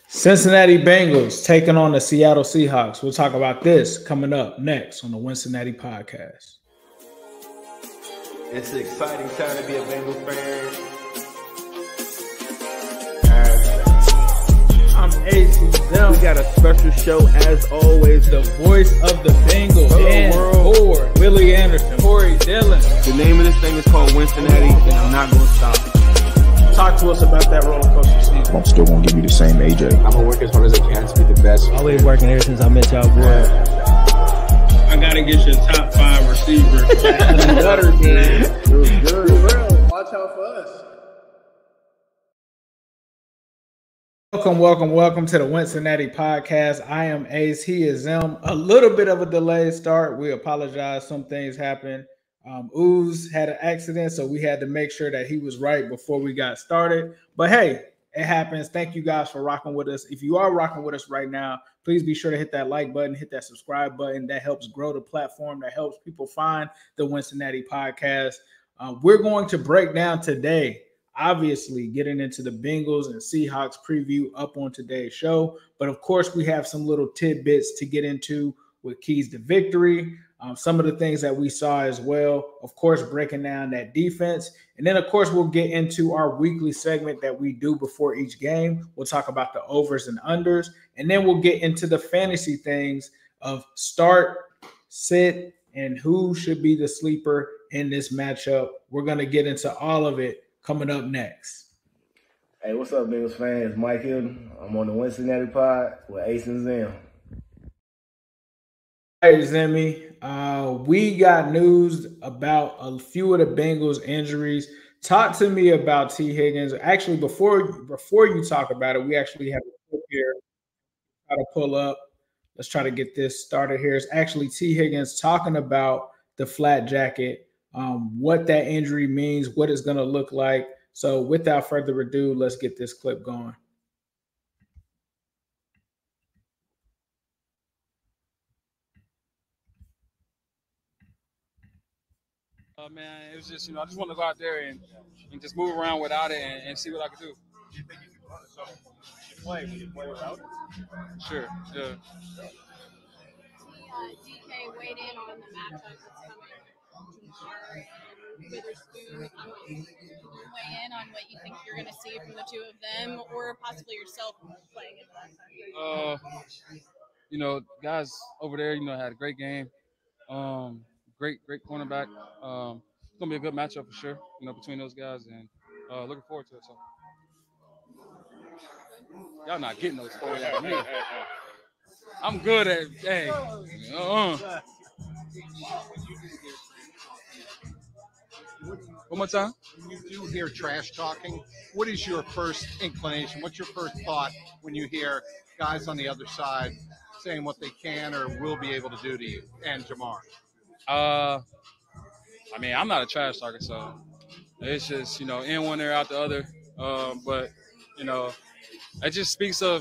Cincinnati Bengals taking on the Seattle Seahawks. We'll talk about this coming up next on the Wincinnati podcast. It's an exciting time to be a Bengals fan. I'm AC. We got a special show as always. The voice of the Bengals. Dan Ford, Willie Anderson, Corey Dillon. The name of this thing is called Wincinnati, and I'm not going to stop. Talk to us about that roller coaster season. I'm still going to give you the same AJ. I'm going to work as hard as I can to be the best. Always working ever since I met y'all, boy. I got to get your top 5 receivers. Better, man. Good. Watch out for us. Welcome to the Wincinnati podcast. I am Ace. He is M. A little bit of a delayed start. We apologize. Some things happened. Awuzie had an accident, so we had to make sure that he was right before we got started. But hey, it happens. Thank you guys for rocking with us. If you are rocking with us right now, please be sure to hit that like button, hit that subscribe button. That helps grow the platform. That helps people find the Wincinnati podcast. We're going to break down today, obviously getting into the Bengals and Seahawks preview up on today's show. But of course, we have some little tidbits to get into with keys to victory. Some of the things that we saw as well, of course, breaking down that defense. And then, of course, we'll get into our weekly segment that we do before each game. We'll talk about the overs and unders. And then we'll get into the fantasy things of start, sit, and who should be the sleeper in this matchup. We're going to get into all of it coming up next. Hey, what's up, Bengals fans? Mike Hilton. I'm on the Wincinnati pod with Ace and Zim. Hey, Zimmy. We got news about a few of the Bengals injuries. Talk to me about T. Higgins. Actually, before you talk about it, we actually have a clip here. Try to pull up. Let's try to get this started here. It's actually T. Higgins talking about the flat jacket, what that injury means, what it's going to look like. So without further ado, let's get this clip going. Man, it was just, I just want to go out there and just move around without it and see what I can do. Do you think if you play without it? Sure, yeah. DK weighed in on the matchup that's coming tomorrow and Witherspoon. Weigh in on what you think you're going to see from the two of them, or possibly yourself playing in that. Guys over there, had a great game. Great cornerback. It's gonna be a good matchup for sure. Between those guys, and looking forward to it. So y'all not getting those stories out of me. I'm good at One more time. When you do hear trash talking, what is your first inclination? What's your first thought when you hear guys on the other side saying what they can or will be able to do to you and Jamar? I'm not a trash talker, so it's just, in one ear, out the other. But that just speaks for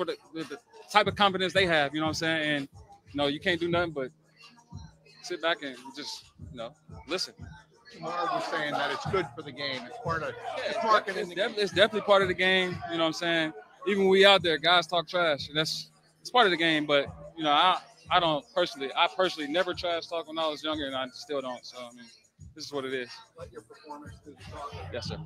the type of confidence they have, you know what I'm saying? And, you can't do nothing but sit back and just, listen. Jamar was saying that it's good for the game. It's part of it's definitely part of the game, you know what I'm saying? Even when we out there, guys talk trash, and it's part of the game, but, I personally never trash talk when I was younger, and I still don't. So, this is what it is. Let your performance do the talking. Yes, sir.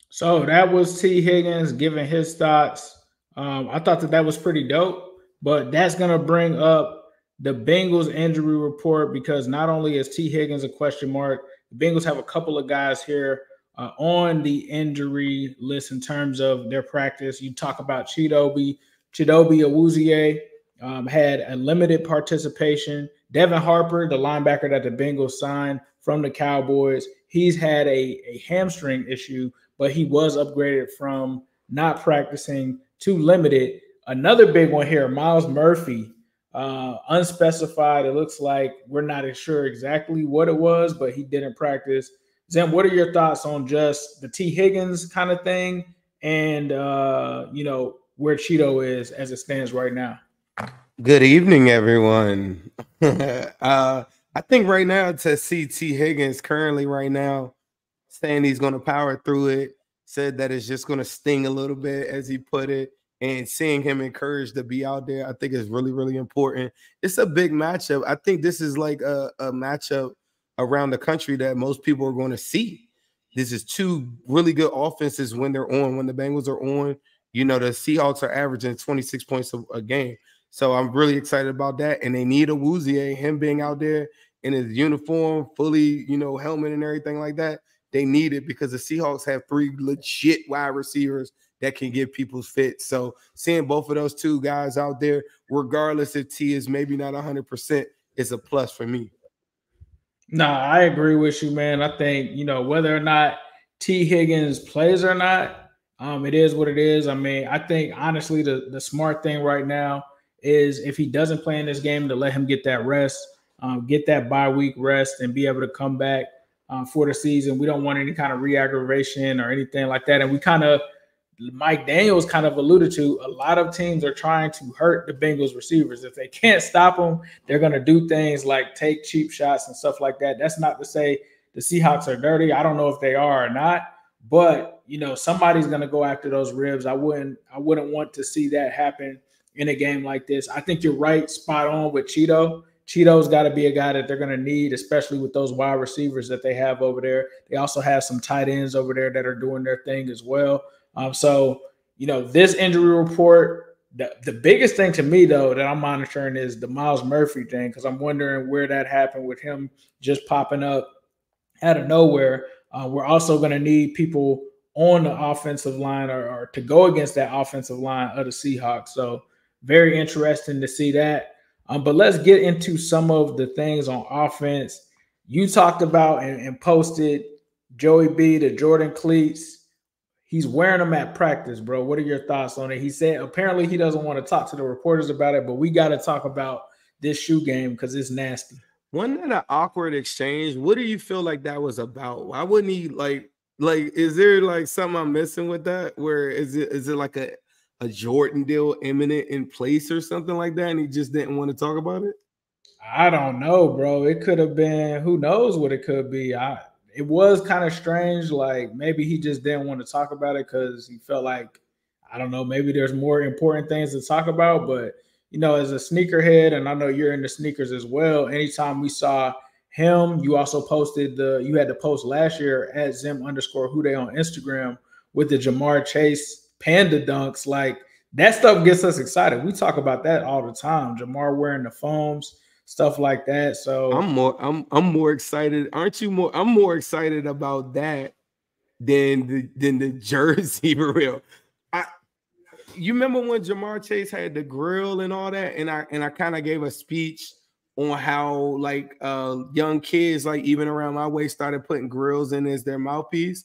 So that was T. Higgins giving his thoughts. I thought that was pretty dope, but that's going to bring up the Bengals injury report because not only is T. Higgins a question mark, the Bengals have a couple of guys here on the injury list in terms of their practice. You talk about Chido, Awuzie had a limited participation. Devin Harper, the linebacker that the Bengals signed from the Cowboys, he's had a hamstring issue, but he was upgraded from not practicing to limited. Another big one here, Myles Murphy, unspecified. It looks like we're not sure exactly what it was, but he didn't practice. Zim, what are your thoughts on just the T. Higgins kind of thing and, where Chido is as it stands right now? Good evening, everyone. I think right now to see T. Higgins currently right now saying he's going to power through it, said that it's just going to sting a little bit, as he put it. And seeing him encouraged to be out there, I think is really, really important. It's a big matchup. I think this is like a matchup around the country that most people are going to see. This is two really good offenses when they're on. When the Bengals are on, you know, the Seahawks are averaging 26 points a game. So I'm really excited about that. And they need Awuzie, him being out there in his uniform, fully, you know, helmet and everything like that. They need it because the Seahawks have 3 legit wide receivers that can give people's fit. So seeing both of those two guys out there, regardless if T is maybe not 100%, is a plus for me. Nah, I agree with you, man. I think, you know, whether or not T Higgins plays or not, it is what it is. I mean, I think honestly the smart thing right now is if he doesn't play in this game, to let him get that rest, get that bye week rest, and be able to come back for the season. We don't want any kind of re-aggravation or anything like that. And we kind of, Mike Daniels kind of alluded to, a lot of teams are trying to hurt the Bengals receivers. If they can't stop them, they're going to do things like take cheap shots and stuff like that. That's not to say the Seahawks are dirty. I don't know if they are or not, but you know, somebody's going to go after those ribs. I wouldn't want to see that happen in a game like this. I think you're right, spot on with Chido. Chido's got to be a guy that they're going to need, especially with those wide receivers that they have over there. They also have some tight ends over there that are doing their thing as well. So, you know, this injury report, the biggest thing to me, though, that I'm monitoring is the Myles Murphy thing, because I'm wondering where that happened with him just popping up out of nowhere. We're also going to need people on the offensive line or to go against that offensive line of the Seahawks. So very interesting to see that. But let's get into some of the things on offense. You talked about and posted Joey B, the Jordan cleats. He's wearing them at practice, bro. What are your thoughts on it? He said apparently he doesn't want to talk to the reporters about it, but we got to talk about this shoe game because it's nasty. Wasn't that an awkward exchange? What do you feel like that was about? Why wouldn't he like is there like something I'm missing with that? Where is it like a Jordan deal imminent in place or something like that, and he just didn't want to talk about it? I don't know, bro. It could have been, who knows what it could be. It was kind of strange. Like maybe he just didn't want to talk about it because he felt like, I don't know, maybe there's more important things to talk about. But, you know, as a sneakerhead, and I know you're into sneakers as well, anytime we saw him, you also posted you had to post last year at Zim_Hude on Instagram with the Jamar Chase Panda dunks. Like that stuff gets us excited. We talk about that all the time. Jamar wearing the foams, stuff like that. So I'm more excited. Aren't you more? I'm more excited about that than the jersey for real. You remember when Jamar Chase had the grill and all that, and I kind of gave a speech on how like young kids, like even around my way, started putting grills in as their mouthpiece.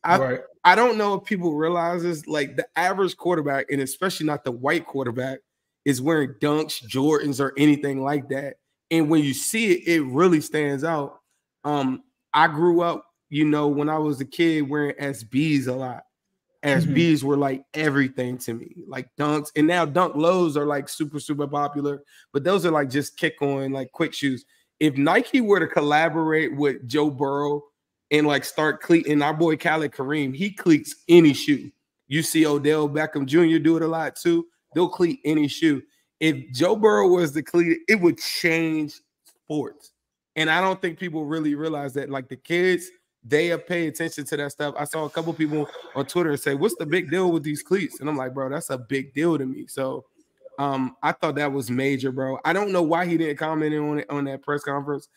I don't know if people realize this, like the average quarterback, and especially not the white quarterback, is wearing Dunks, Jordans, or anything like that. And when you see it, it really stands out. I grew up, you know, when I was a kid wearing SBs a lot. SBs were like everything to me, like Dunks. And now Dunk Lows are like super, super popular. But those are like just kick on, like quick shoes. If Nike were to collaborate with Joe Burrow and like start cleating, our boy Khaled Kareem, he cleats any shoe. You see Odell Beckham Jr. do it a lot too. They'll cleat any shoe. If Joe Burrow was the cleat, it would change sports. And I don't think people really realize that. Like the kids, they have paid attention to that stuff. I saw a couple people on Twitter say, "What's the big deal with these cleats?" And I'm like, bro, that's a big deal to me. So I thought that was major, bro. I don't know why he didn't comment on it on that press conference.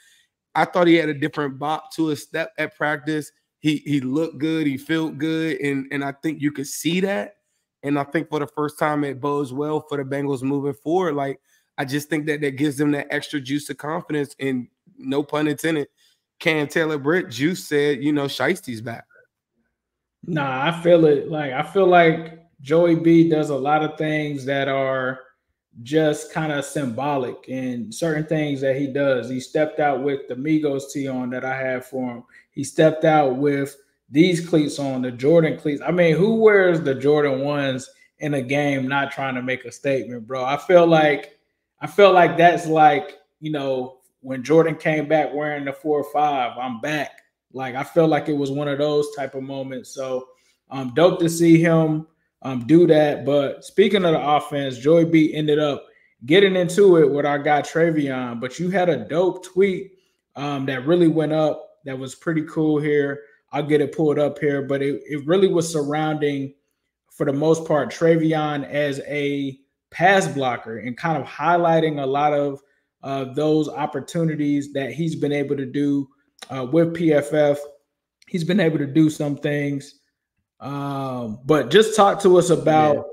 I thought he had a different bop to his step at practice. He looked good. He felt good. And I think you could see that. And I think for the first time, it bodes well for the Bengals moving forward. Like, I just think that gives them that extra juice of confidence. And no pun intended, Taylor-Britt Juice said, you know, Shiesty's back. Nah, I feel it. Like, I feel like Joey B does a lot of things that are just kind of symbolic, and certain things that he does. He stepped out with the Amigos tee on that I have for him. He stepped out with these cleats on, the Jordan cleats. I mean, who wears the Jordan 1s in a game not trying to make a statement, bro? I feel like that's like, you know, when Jordan came back wearing the 4 or 5, I'm back. Like, I feel like it was one of those type of moments. So Dope to see him do that. But speaking of the offense, Joey B ended up getting into it with our guy Treyveon. But you had a dope tweet that really went up that was pretty cool here. I'll get it pulled up here. But it really was surrounding, for the most part, Treyveon as a pass blocker and kind of highlighting a lot of those opportunities that he's been able to do with PFF. He's been able to do some things. But just talk to us about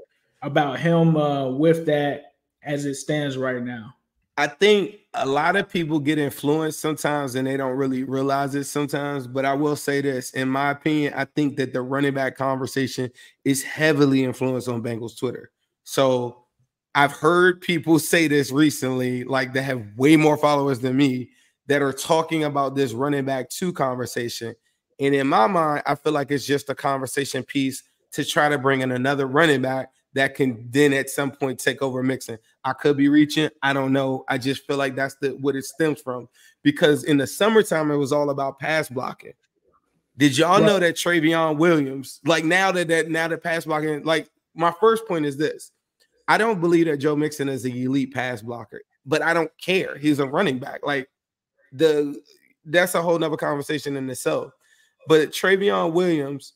him with that as it stands right now. I think a lot of people get influenced sometimes and they don't really realize it sometimes. But I will say this, in my opinion, I think that the running back conversation is heavily influenced on Bengals Twitter. So I've heard people say this recently, like they have way more followers than me, that are talking about this running back 2 conversation. And in my mind, I feel like it's just a conversation piece to try to bring in another running back that can then at some point take over Mixon. I could be reaching. I don't know. I just feel like that's what it stems from. Because in the summertime, it was all about pass blocking. Did y'all know that Treyveon Williams, like now that pass blocking, like my first point is this. I don't believe that Joe Mixon is an elite pass blocker, but I don't care. He's a running back. Like that's a whole nother conversation in itself. But Treyveon Williams,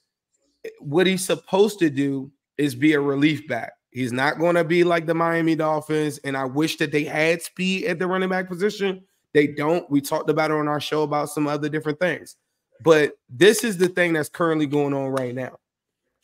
what he's supposed to do is be a relief back. He's not going to be like the Miami Dolphins, and I wish that they had speed at the running back position. They don't. We talked about it on our show about some other different things. But this is the thing that's currently going on right now.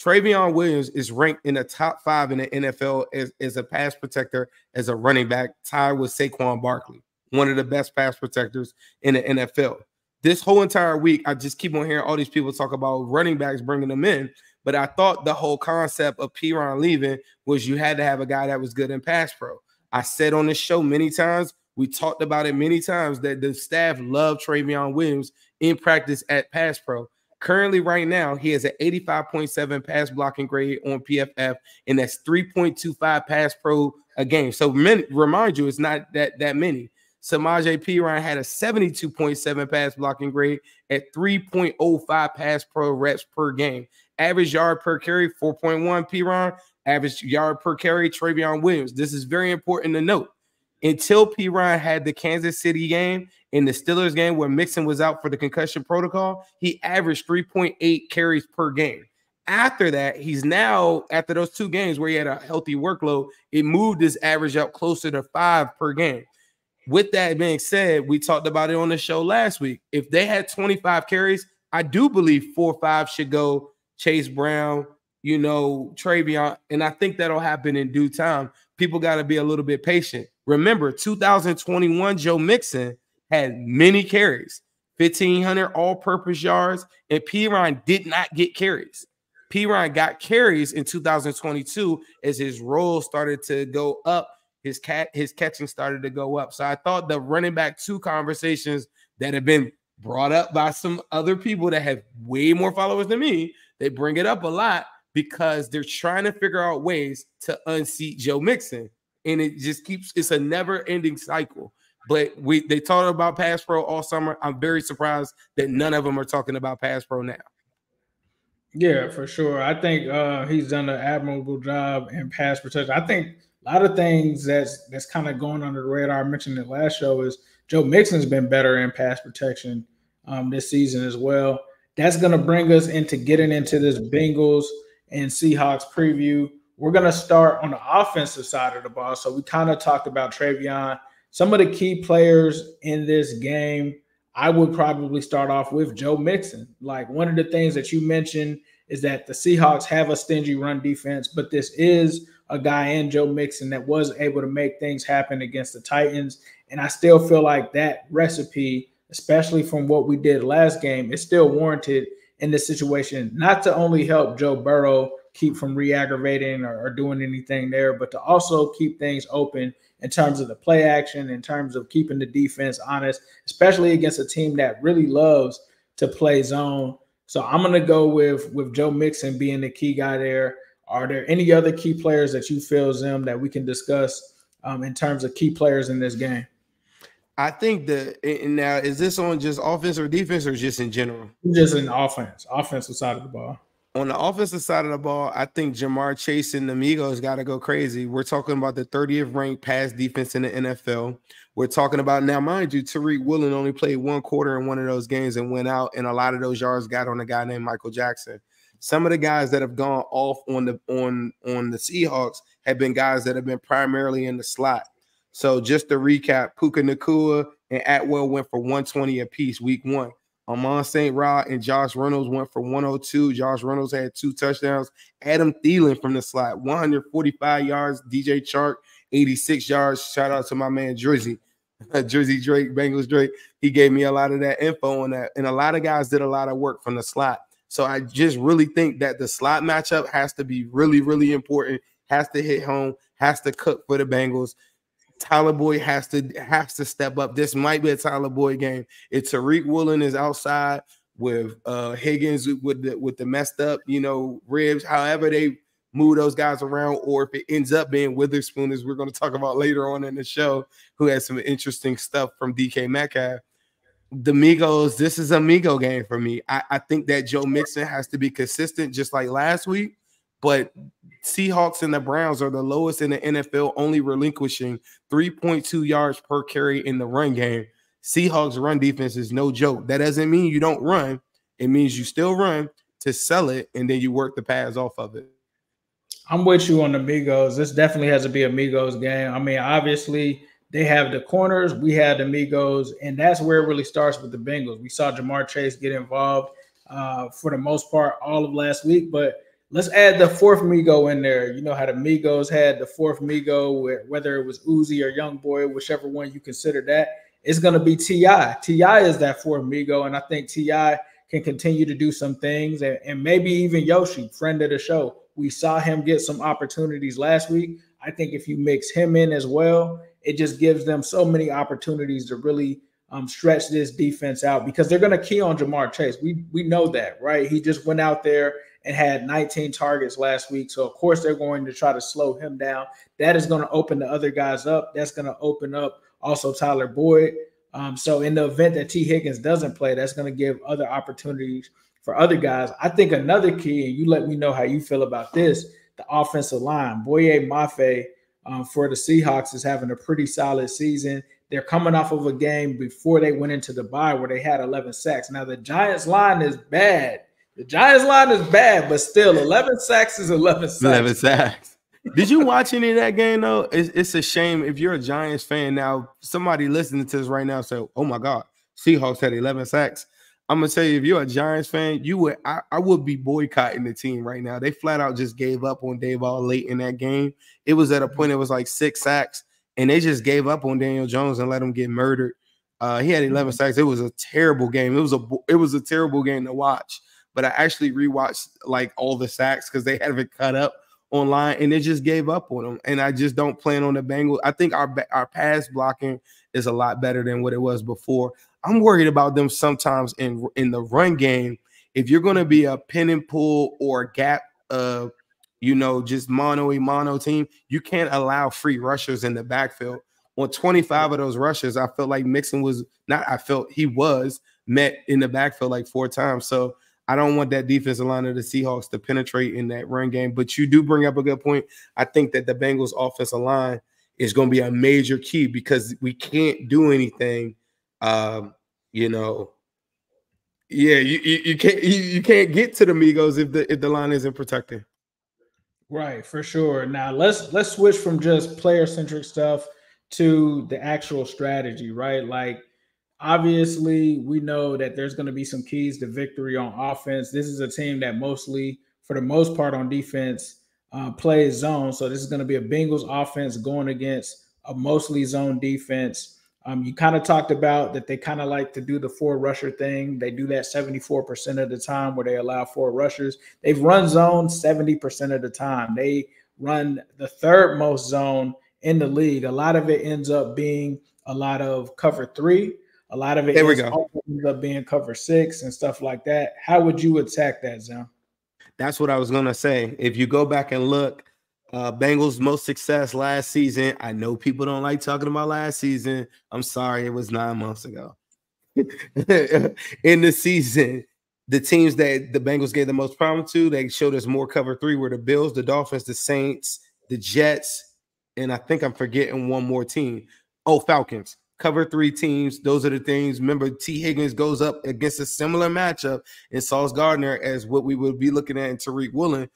Treyveon Williams is ranked in the top 5 in the NFL as a pass protector, as a running back, tied with Saquon Barkley, one of the best pass protectors in the NFL. This whole entire week, I just keep on hearing all these people talk about running backs, bringing them in. But I thought the whole concept of Perine leaving was you had to have a guy that was good in pass pro. I said on this show many times, we talked about it many times, that the staff loved Treyveon Williams in practice at pass pro. Currently, right now, he has an 85.7 pass blocking grade on PFF, and that's 3.25 pass pro a game. So remind you, it's not that many. Samaje Perine had a 72.7 pass blocking grade at 3.05 pass pro reps per game. Average yard per carry, 4.1 Perine. Average yard per carry, Treyveon Williams. This is very important to note. Until Perine had the Kansas City game and the Steelers game where Mixon was out for the concussion protocol, he averaged 3.8 carries per game. After that, he's now, after those 2 games where he had a healthy workload, it moved his average up closer to 5 per game. With that being said, we talked about it on the show last week. If they had 25 carries, I do believe 4 or 5 should go Chase Brown, Treyveon, and I think that'll happen in due time. People got to be a little bit patient. Remember, 2021, Joe Mixon had many carries, 1,500 all-purpose yards, and Perine did not get carries. Perine got carries in 2022 as his role started to go up. His catching started to go up. So I thought the running back 2 conversations that have been brought up by some other people that have way more followers than me, they bring it up a lot because they're trying to figure out ways to unseat Joe Mixon. And it just it's a never-ending cycle. But they talked about pass pro all summer. I'm very surprised that none of them are talking about pass pro now. Yeah, for sure. I think he's done an admirable job in pass protection. I think a lot of things that's kind of going under the radar. I mentioned it last show is Joe Mixon's been better in pass protection this season as well. That's going to bring us into getting into this Bengals and Seahawks preview. We're going to start on the offensive side of the ball. So we kind of talked about Treyveon. Some of the key players in this game, I would probably start off with Joe Mixon. Like, one of the things that you mentioned is that the Seahawks have a stingy run defense, but this is a guy in Joe Mixon that was able to make things happen against the Titans. And I still feel like that recipe, especially from what we did last game, is still warranted in this situation, not to only help Joe Burrow keep from re-aggravating or doing anything there, but to also keep things open in terms of the play action, in terms of keeping the defense honest, especially against a team that really loves to play zone. So I'm going to go with Joe Mixon being the key guy there. Are there any other key players that you feel, Zim, that we can discuss in terms of key players in this game? I think now, is this on just offense or defense or just in general? Just in offensive side of the ball. on the offensive side of the ball, I think Jamar Chase and the Amigos got to go crazy. We're talking about the 30th ranked pass defense in the NFL. We're talking about now, mind you, Tariq Woolen only played one quarter in one of those games and went out, and a lot of those yards got on a guy named Michael Jackson. Some of the guys that have gone off on the Seahawks have been guys that have been primarily in the slot. So just to recap, Puka Nacua and Atwell went for 120 apiece week 1. Amon St. Rod and Josh Reynolds went for 102. Josh Reynolds had 2 touchdowns. Adam Thielen from the slot, 145 yards. DJ Chark, 86 yards. Shout out to my man Drizzy. Drizzy Drake, Bengals Drake. He gave me a lot of that info on that. And a lot of guys did a lot of work from the slot. So I just really think that the slot matchup has to be really, really important, has to hit home, has to cook for the Bengals. Tyler Boyd has to step up. This might be a Tyler Boyd game. If Tariq Woolen is outside with Higgins with the messed up, ribs, however they move those guys around, or if it ends up being Witherspoon, as we're going to talk about later on in the show, who has some interesting stuff from DK Metcalf. The Amigos, this is an Amigo game for me. I think that Joe Mixon has to be consistent just like last week, but Seahawks and the Browns are the lowest in the NFL, only relinquishing 3.2 yards per carry in the run game. Seahawks run defense is no joke. That doesn't mean you don't run. It means you still run to sell it, and then you work the pass off of it. I'm with you on the Amigos. This definitely has to be Amigos game. I mean, obviously they have the corners. We have the Amigos, and that's where it really starts with the Bengals. We saw Jamar Chase get involved for the most part all of last week, but let's add the fourth Migo in there. You know how the Migos had the fourth Migo, whether it was Awuzie or Young Boy, whichever one you consider that, it's going to be T.I. T.I. is that fourth Migo, and I think T.I. can continue to do some things, and maybe even Yoshi, friend of the show. We saw him get some opportunities last week. I think if you mix him in as well, it just gives them so many opportunities to really stretch this defense out, because they're going to key on Jamar Chase. We know that, right? He just went out there and had 19 targets last week. So, of course, they're going to try to slow him down. That is going to open the other guys up. That's going to open up also Tyler Boyd. So in the event that T. Higgins doesn't play, that's going to give other opportunities for other guys. I think another key, and you let me know how you feel about this, the offensive line. Boye Mafe for the Seahawks is having a pretty solid season. They're coming off of a game before they went into the bye where they had 11 sacks. Now, the Giants line is bad. The Giants line is bad, but still 11 sacks is 11 sacks. 11 sacks. Did you watch any of that game, though? It's a shame if you're a Giants fan. Now, somebody listening to this right now say, oh, my God, Seahawks had 11 sacks. I'm going to tell you, if you're a Giants fan, I would be boycotting the team right now. They flat out just gave up on Dayball late in that game. It was at a point it was like 6 sacks, and they just gave up on Daniel Jones and let him get murdered. He had 11 sacks. It was a terrible game. It was a terrible game to watch. But I actually rewatched like all the sacks because they have it cut up online, and they just gave up on them. And I just don't plan on the Bengals. I think our pass blocking is a lot better than what it was before. I'm worried about them sometimes in the run game. If you're going to be a pin and pull or gap, just mano-a-mano team, you can't allow free rushers in the backfield. On 25 of those rushes, I felt like Mixon he was met in the backfield like 4 times. So I don't want that defensive line of the Seahawks to penetrate in that run game. But you do bring up a good point. I think that the Bengals offensive line is going to be a major key because we can't do anything. You can't get to the Migos if the line isn't protected. Right, for sure. Now let's switch from just player-centric stuff to the actual strategy, right? Like, obviously, we know that there's going to be some keys to victory on offense. This is a team that mostly, for the most part on defense, plays zone. So this is going to be a Bengals offense going against a mostly zone defense. You kind of talked about that they kind of like to do the 4 rusher thing. They do that 74% of the time where they allow 4 rushers. They've run zone 70% of the time. They run the 3rd most zone in the league. A lot of it ends up being a lot of cover 3. A lot of it ends up being cover 6 and stuff like that. How would you attack that, Zim? That's what I was going to say. If you go back and look, Bengals' most success last season. I know people don't like talking about last season. I'm sorry, it was 9 months ago. In the season, The teams that the Bengals gave the most problem to, they showed us more cover 3 were the Bills, the Dolphins, the Saints, the Jets, and I think I'm forgetting one more team. Oh, Falcons. Cover 3 teams. Those are the things. Remember, T. Higgins goes up against a similar matchup in Sauce Gardner as what we would be looking at in Tariq Woolen.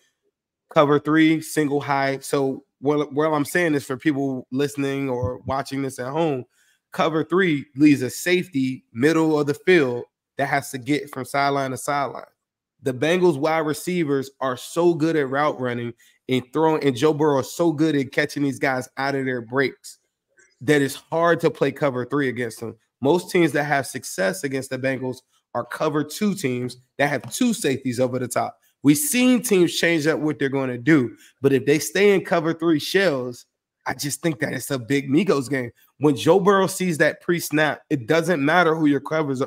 Cover 3, single high. So what I'm saying is for people listening or watching this at home, cover 3 leaves a safety middle of the field that has to get from sideline to sideline. The Bengals wide receivers are so good at route running and throwing, and Joe Burrow is so good at catching these guys out of their breaks that it's hard to play cover 3 against them. Most teams that have success against the Bengals are cover 2 teams that have 2 safeties over the top. We've seen teams change up what they're going to do, but if they stay in cover 3 shells, I just think that it's a big Amigos game. When Joe Burrow sees that pre-snap, it doesn't matter who your corners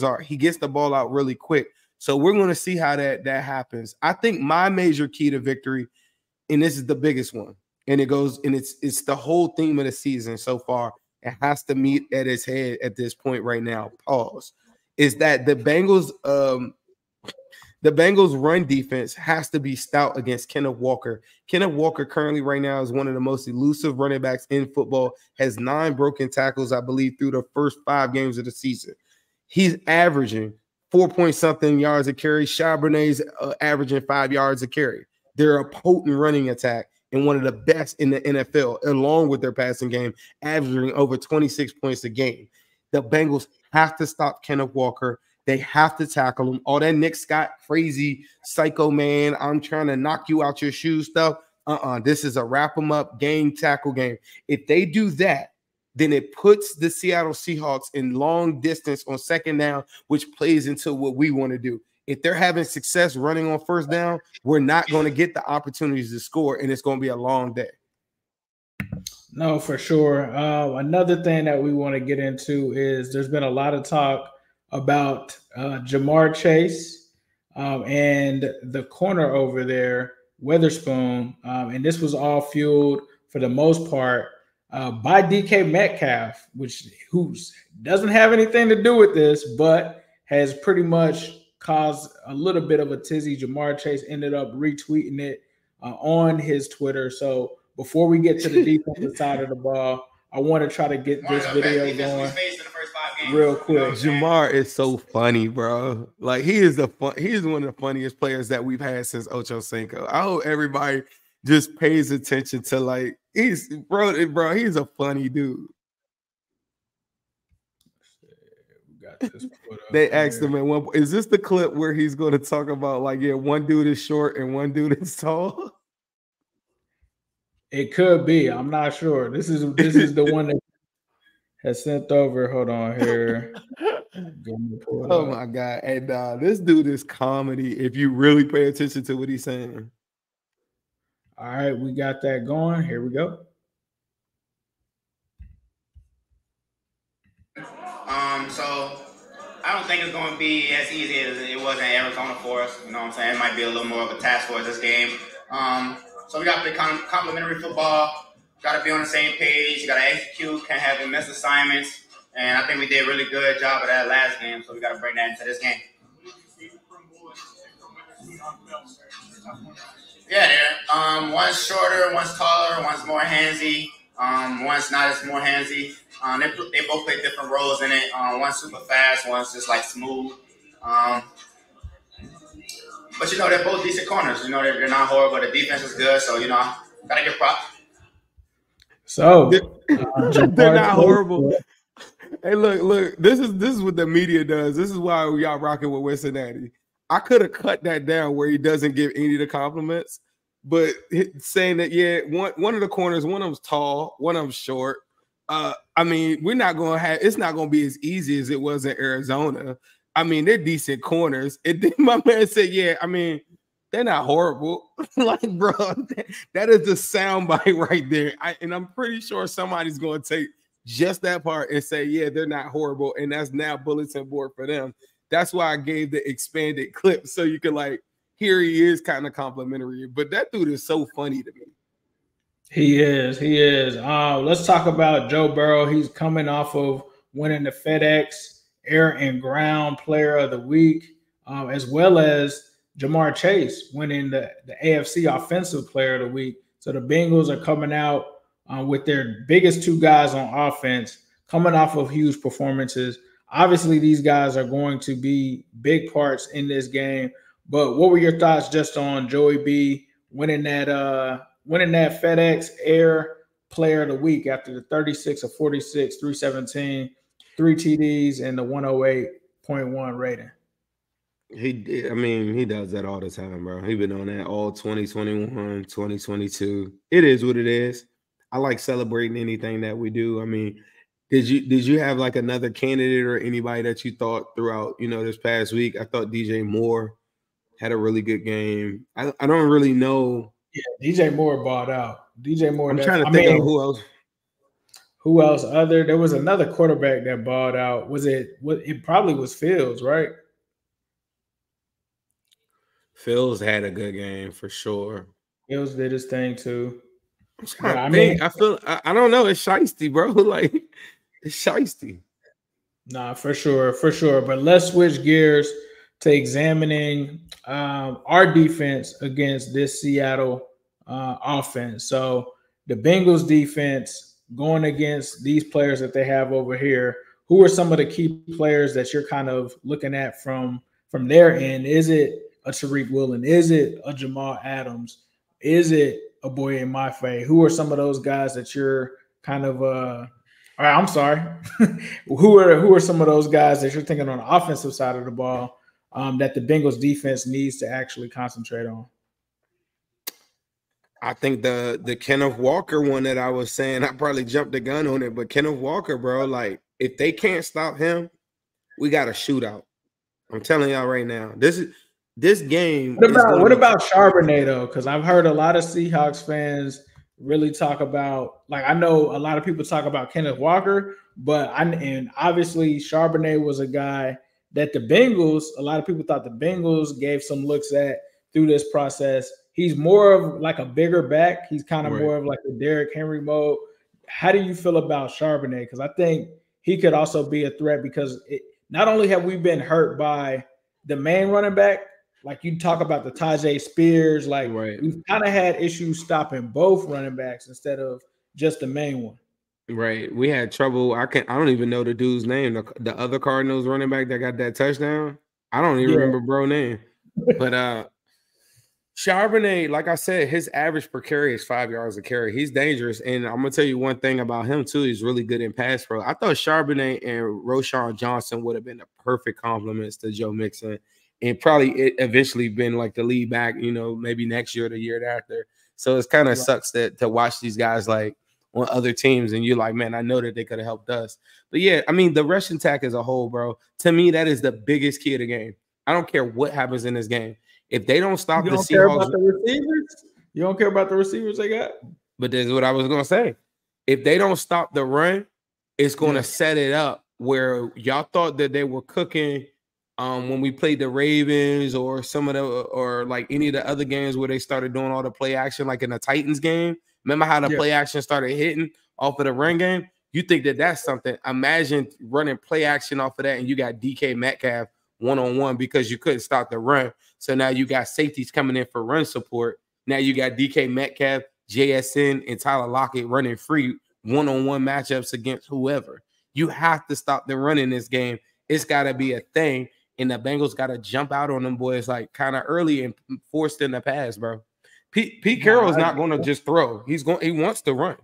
are. He gets the ball out really quick. So we're going to see how that happens. I think my major key to victory, and this is the biggest one, and it goes, and it's the whole theme of the season so far. It has to meet at its head at this point right now. Pause. Is that the Bengals run defense has to be stout against Kenneth Walker. Kenneth Walker currently right now is one of the most elusive running backs in football, has 9 broken tackles, I believe, through the first 5 games of the season. He's averaging 4-point-something yards a carry. Charbonnet's averaging 5 yards a carry. They're a potent running attack and one of the best in the NFL, along with their passing game, averaging over 26 points a game. The Bengals have to stop Kenneth Walker. They have to tackle him. All that Nick Scott crazy psycho man, I'm trying to knock you out your shoes stuff. This is a wrap 'em up game, tackle game. If they do that, then it puts the Seattle Seahawks in long distance on second down, which plays into what we want to do. If they're having success running on first down, we're not going to get the opportunities to score, and it's going to be a long day. No, for sure. Another thing that we want to get into is there's been a lot of talk about Jamar Chase and the corner over there, Witherspoon, and this was all fueled for the most part by DK Metcalf, who doesn't have anything to do with this, but has pretty much caused a little bit of a tizzy. Jamar Chase ended up retweeting it on his Twitter. So before we get to the defensive side of the ball, I want to try to get this video going real quick. Jamar is so funny, bro. Like he's one of the funniest players that we've had since Ocho Cinco. I hope everybody just pays attention to like he's a funny dude. They asked him at one point, is this the clip where he's going to talk about like, yeah, one dude is short and one dude is tall? It could be. I'm not sure. This is the one that has sent over. Hold on here. Oh my God. And this dude is comedy if you really pay attention to what he's saying. All right, we got that going. Here we go. So I don't think it's going to be as easy as it was in Arizona for us. You know what I'm saying? It might be a little more of a task for us this game. So we got to play complementary football. Got to be on the same page. You got to execute. Can't have any missed assignments. And I think we did a really good job of that last game. So we got to bring that into this game. Yeah, one's shorter, one's taller, one's more handsy. One's not as more handsy. They both play different roles in it. One's super fast, one's just like smooth. But you know, they're both decent corners. You know, they're not horrible. The defense is good, so you know, gotta give props. So they're not horrible. Hey, look. This is what the media does. This is why y'all rocking with Wincinnati. I could have cut that down where he doesn't give any of the compliments, but saying that one of the corners, one of them's tall, one of them's short. I mean, it's not gonna be as easy as it was in Arizona. I mean, they're decent corners. My man said, yeah, I mean, they're not horrible. Like, bro, that is the soundbite right there. And I'm pretty sure somebody's going to take just that part and say, yeah, they're not horrible. And that's now bulletin board for them. That's why I gave the expanded clip so you can, like, hear he is kind of complimentary. But that dude is so funny to me. He is. Let's talk about Joe Burrow. He's coming off of winning the FedEx Air and Ground Player of the Week. as well as Jamar Chase winning the AFC Offensive Player of the Week. So the Bengals are coming out with their biggest two guys on offense, coming off of huge performances. Obviously, these guys are going to be big parts in this game. But what were your thoughts just on Joey B winning that FedEx Air Player of the Week after the 36 of 46, 317, 3 TDs, and the 108.1 rating? He does that all the time, bro. He been on that all 2021, 2022. It is what it is. I like celebrating anything that we do. I mean, did you have like another candidate or anybody that you thought throughout, this past week? I thought DJ Moore had a really good game. I don't really know. Yeah, DJ Moore balled out. DJ Moore. I'm trying to think of who else. Who else? There was another quarterback that balled out. It probably was Fields, right? Fields had a good game for sure. Fields did his thing too. I don't know. It's shiesty, bro. Like, it's shiesty. Nah, for sure. But let's switch gears to examining our defense against this Seattle offense. So the Bengals defense going against these players that they have over here. Who are some of the key players that you're kind of looking at from their end? Is it a Tariq Woolen? Is it a Jamal Adams? Is it a Boye Mafe? Who are some of those guys that you're kind of all right, I'm sorry. who are some of those guys that you're thinking on the offensive side of the ball that the Bengals defense needs to actually concentrate on? I think the Kenneth Walker one that I was saying, I probably jumped the gun on it, but Kenneth Walker, bro, like if they can't stop him, we got a shootout. I'm telling y'all right now. This game. What about Charbonnet though? Because I've heard a lot of Seahawks fans really talk about, like, I know a lot of people talk about Kenneth Walker, and obviously Charbonnet was a guy that a lot of people thought the Bengals gave some looks at through this process. He's more of like a bigger back. He's kind of more of like a Derrick Henry mode. How do you feel about Charbonnet? Because I think he could also be a threat because not only have we been hurt by the main running back, like you talk about the Tajay Spears, like we've kind of had issues stopping both running backs instead of just the main one. Right. We had trouble. I don't even know the dude's name. The other Cardinals running back that got that touchdown. I don't even remember bro name. But Charbonnet, like I said, his average per carry is 5 yards a carry. He's dangerous. And I'm gonna tell you one thing about him too. He's really good in pass pro. I thought Charbonnet and Roschon Johnson would have been the perfect compliments to Joe Mixon. And probably it eventually been like the lead back, maybe next year or the year after. So it's kind of sucks to watch these guys like on other teams and you're like, man, I know that they could have helped us. But yeah, I mean, the rushing attack as a whole, bro, to me, that is the biggest key of the game. I don't care what happens in this game. If they don't stop the Seahawks. Care about the receivers? You don't care about the receivers they got? But this is what I was going to say. If they don't stop the run, it's going to set it up where y'all thought that they were cooking when we played the Ravens or like any of the other games where they started doing all the play action, like in the Titans game. Remember how the play action started hitting off of the run game? You think that that's something. Imagine running play action off of that and you got DK Metcalf one-on-one because you couldn't stop the run. So now you got safeties coming in for run support. Now you got DK Metcalf, JSN, and Tyler Lockett running free one-on-one matchups against whoever. You have to stop the run in this game. It's got to be a thing. And the Bengals got to jump out on them boys like kind of early and forced in the pass, bro. Pete Carroll's not going to just throw. He wants to run.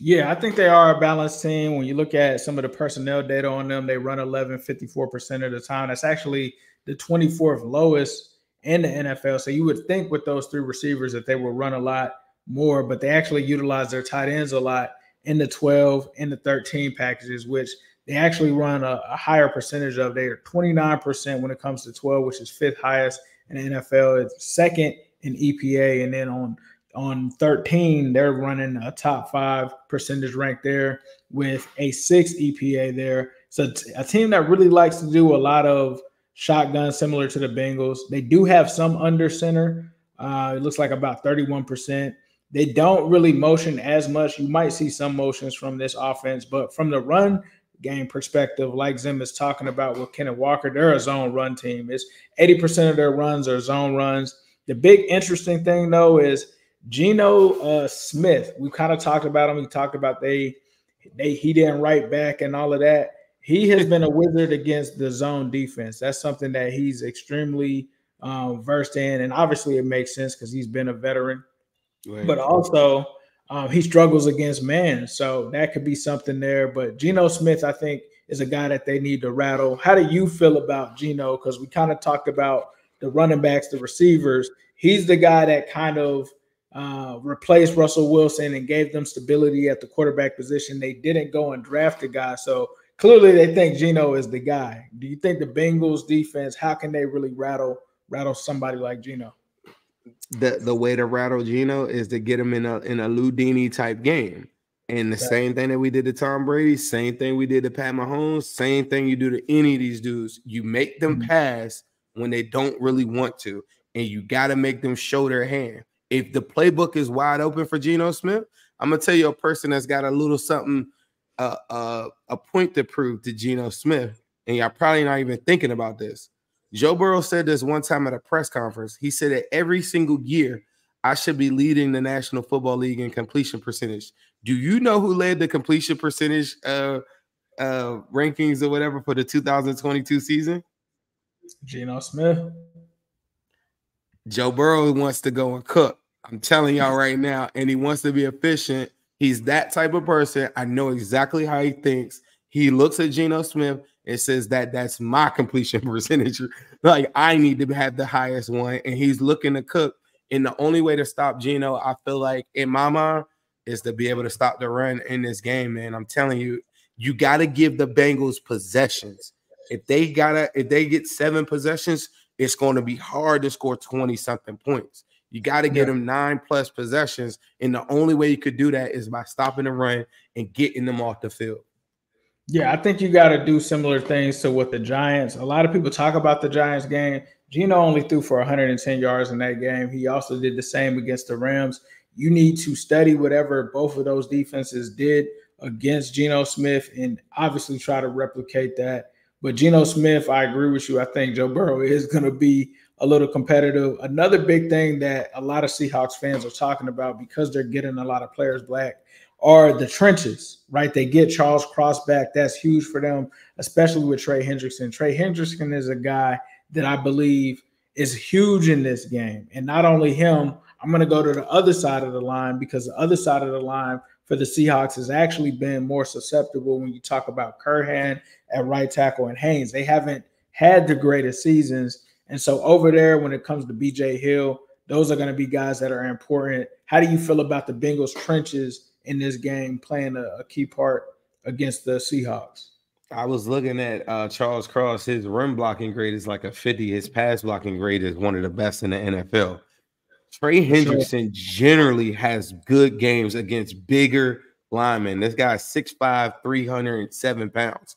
Yeah, I think they are a balanced team. When you look at some of the personnel data on them, they run 54% of the time. That's actually the 24th lowest in the NFL. So you would think with those three receivers that they will run a lot more, but they actually utilize their tight ends a lot in the 12 and the 13 packages, which they actually run a higher percentage of. They are 29% when it comes to 12, which is fifth highest in the NFL. It's second in EPA. And then on 13, they're running a top 5 percentage rank there with a 6 EPA there. So a team that really likes to do a lot of shotgun, similar to the Bengals. They do have some under center. It looks like about 31%. They don't really motion as much. You might see some motions from this offense, but from the run, game perspective, like Zim is talking about with Kenneth Walker, they're a zone run team. It's 80% of their runs are zone runs. The big interesting thing, though, is Geno Smith. We kind of talked about him. We talked about he didn't write back and all of that. He has been a wizard against the zone defense. That's something that he's extremely versed in, and obviously it makes sense because he's been a veteran. Right. But also he struggles against man, so that could be something there. But Geno Smith, I think, is a guy that they need to rattle. How do you feel about Geno? Because we kind of talked about the running backs, the receivers. He's the guy that kind of replaced Russell Wilson and gave them stability at the quarterback position. They didn't go and draft a guy, so clearly they think Geno is the guy. Do you think the Bengals defense, how can they really rattle somebody like Geno? The way to rattle Geno is to get him in a Ludini type game. And the same thing that we did to Tom Brady, same thing we did to Pat Mahomes, same thing you do to any of these dudes. You make them pass when they don't really want to, and you got to make them show their hand. If the playbook is wide open for Geno Smith, I'm going to tell you a person that's got a little something, a point to prove to Geno Smith, and y'all probably not even thinking about this. Joe Burrow said this one time at a press conference. He said that every single year I should be leading the National Football League in completion percentage. Do you know who led the completion percentage rankings or whatever for the 2022 season? Geno Smith. Joe Burrow wants to go and cook. I'm telling y'all right now, and he wants to be efficient. He's that type of person. I know exactly how he thinks. He looks at Geno Smith and says that's my completion percentage. Like, I need to have the highest one, and he's looking to cook. And the only way to stop Geno, I feel like, in my mind, is to be able to stop the run in this game, man. I'm telling you, you got to give the Bengals possessions. If they get 7 possessions, it's going to be hard to score 20-something points. You got to get them 9+ possessions, and the only way you could do that is by stopping the run and getting them off the field. Yeah, I think you got to do similar things to what the Giants. A lot of people talk about the Giants game. Geno only threw for 110 yards in that game. He also did the same against the Rams. You need to study whatever both of those defenses did against Geno Smith and obviously try to replicate that. But Geno Smith, I agree with you. I think Joe Burrow is going to be a little competitive. Another big thing that a lot of Seahawks fans are talking about, because they're getting a lot of players back, are the trenches, right? They get Charles Cross back. That's huge for them, especially with Trey Hendrickson. Trey Hendrickson is a guy that I believe is huge in this game. And not only him, I'm going to go to the other side of the line, because the other side of the line for the Seahawks has actually been more susceptible when you talk about Curhan at right tackle and Haynes. They haven't had the greatest seasons. And so over there, when it comes to B.J. Hill, those are going to be guys that are important. How do you feel about the Bengals trenches in this game playing a key part against the Seahawks? I was looking at Charles Cross. His run blocking grade is like a 50. His pass blocking grade is one of the best in the NFL. Trey Hendrickson generally has good games against bigger linemen. This guy's 6'5", 307 pounds.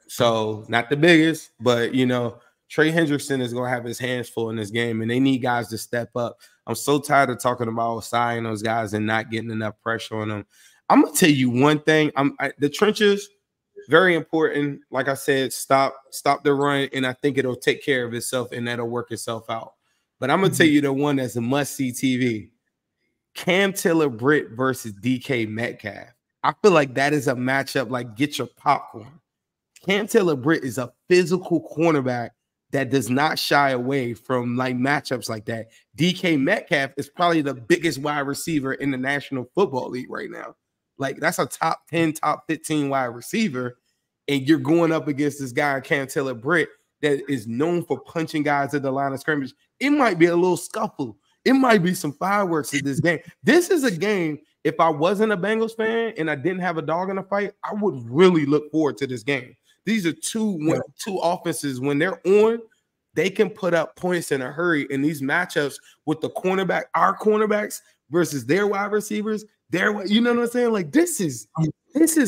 So not the biggest, but, you know, Trey Hendrickson is going to have his hands full in this game, and they need guys to step up. I'm so tired of talking about signing those guys and not getting enough pressure on them. I'm going to tell you one thing. The trenches, very important. Like I said, stop the run, and I think it'll take care of itself, and that'll work itself out. But I'm going to tell you the one that's a must-see TV. Cam Taylor-Britt versus DK Metcalf. I feel like that is a matchup like get your popcorn. Cam Taylor-Britt is a physical cornerback that does not shy away from like matchups like that. DK Metcalf is probably the biggest wide receiver in the National Football League right now. Like, that's a top 10, top 15 wide receiver, and you're going up against this guy, Cam Taylor-Britt, that is known for punching guys at the line of scrimmage. It might be a little scuffle. It might be some fireworks in this game. This is a game, if I wasn't a Bengals fan and I didn't have a dog in the fight, I would really look forward to this game. These are two offenses. When they're on, they can put up points in a hurry. In these matchups with the cornerback, our cornerbacks versus their wide receivers, you know what I'm saying? Like, this is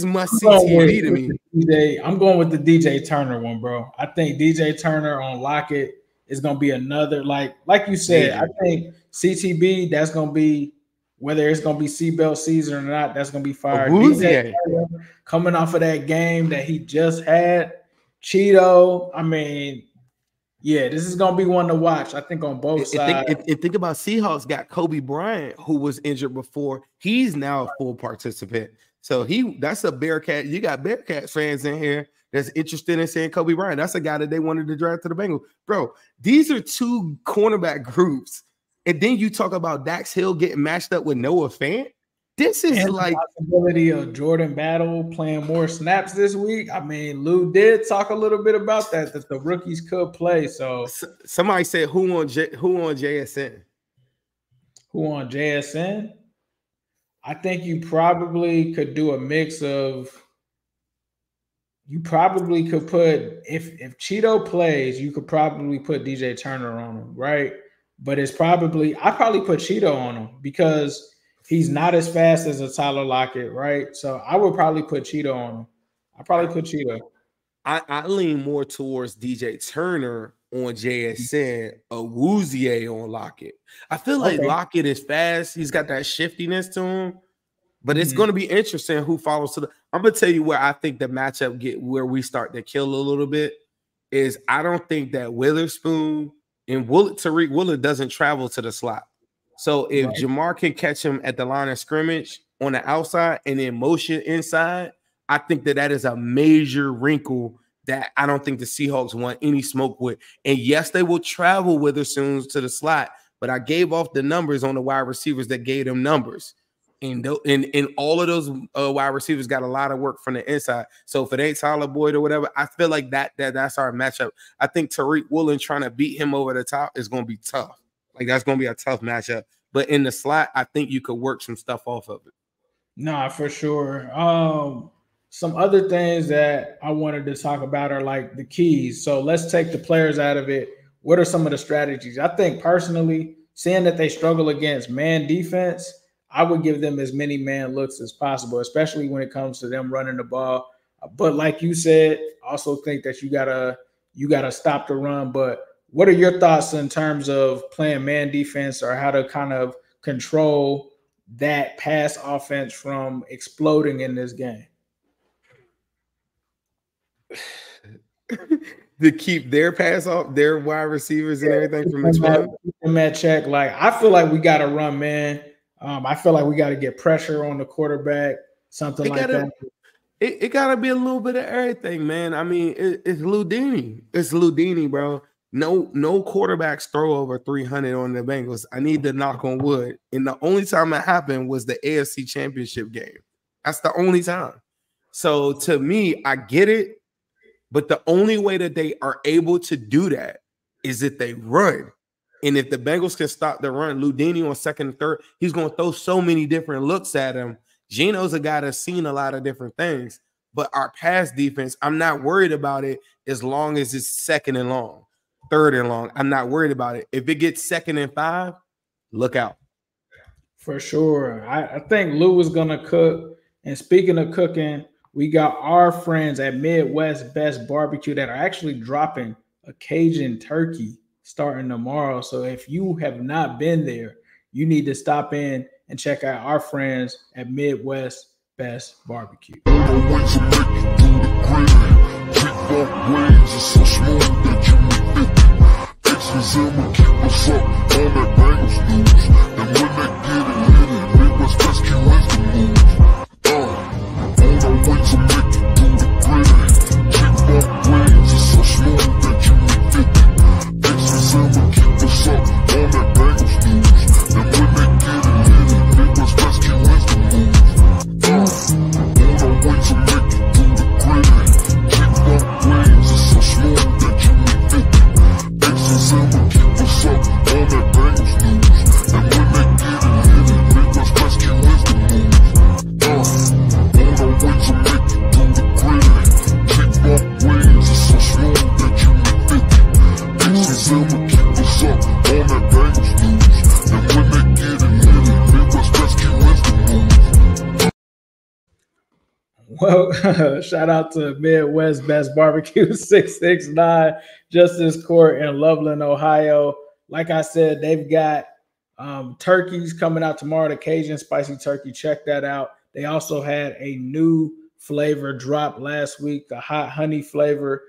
must-see TV to me. I'm going with the DJ Turner one, bro. I think DJ Turner on Lockett is going to be another, like you said, I think CTB, that's going to be whether it's going to be seatbelt season or not, that's going to be fire. Awuzie. Coming off of that game that he just had, Chido, I mean, yeah, this is going to be one to watch, I think, on both sides. And think about Seahawks got Kobe Bryant, who was injured before. He's now a full participant. So that's a Bearcat. You got Bearcat fans in here that's interested in seeing Kobe Bryant. That's a guy that they wanted to draft to the Bengals. Bro, these are two cornerback groups. And then you talk about Dax Hill getting matched up with Noah Fant. This is like the possibility of Jordan Battle playing more snaps this week. I mean, Lou did talk a little bit about that the rookies could play. So somebody said who on JSN? Who on JSN? I think you probably could do a mix of. You probably could put if Chido plays, you could probably put DJ Turner on him, right? But I probably put Chido on him because he's not as fast as a Tyler Lockett, right? So I would probably put Chido on him. I probably put Chido. I lean more towards DJ Turner on JSN, Awuzie on Lockett. I feel like Lockett is fast. He's got that shiftiness to him. But it's going to be interesting who follows to the. I'm going to tell you where I think the matchup where we start to kill a little bit is I don't think that Witherspoon and Tariq Woolen doesn't travel to the slot. So if Jamar can catch him at the line of scrimmage on the outside and then motion inside, I think that is a major wrinkle that I don't think the Seahawks want any smoke with. And yes, they will travel Witherspoon to the slot, but I gave off the numbers on the wide receivers that gave them numbers. And all of those wide receivers got a lot of work from the inside. So if it ain't Tyler Boyd or whatever, I feel like that's our matchup. I think Tariq Woolen trying to beat him over the top is going to be tough. Like that's going to be a tough matchup. But in the slot, I think you could work some stuff off of it. Nah, for sure. Some other things that I wanted to talk about are like the keys. So let's take the players out of it. What are some of the strategies? I think personally, seeing that they struggle against man defense, I would give them as many man looks as possible, especially when it comes to them running the ball. But like you said, also think that you gotta stop the run. But what are your thoughts in terms of playing man defense or how to kind of control that pass offense from exploding in this game? To keep their pass off, their wide receivers and everything from exploding? In that check, like I feel like we got to run man. I feel like we got to get pressure on the quarterback, something like that. It got to be a little bit of everything, man. I mean, it's Ludini. It's Ludini, bro. No quarterbacks throw over 300 on the Bengals. I need to knock on wood. And the only time that happened was the AFC Championship game. That's the only time. So to me, I get it. But the only way that they are able to do that is if they run. And if the Bengals can stop the run, Ludini on second and third, he's going to throw so many different looks at him. Gino's a guy that's seen a lot of different things. But our pass defense, I'm not worried about it as long as it's second and long, third and long. I'm not worried about it. If it gets second and 5, look out. For sure. I think Lou is going to cook. And speaking of cooking, we got our friends at Midwest Best Barbecue that are actually dropping a Cajun turkey starting tomorrow. So if you have not been there, you need to stop in and check out our friends at Midwest Best Barbecue. Well, shout out to Midwest Best Barbecue 669 Justice Court in Loveland, Ohio. Like I said, they've got Turkeys coming out tomorrow, the Cajun spicy turkey. Check that out. They also had a new flavor drop last week, the hot honey flavor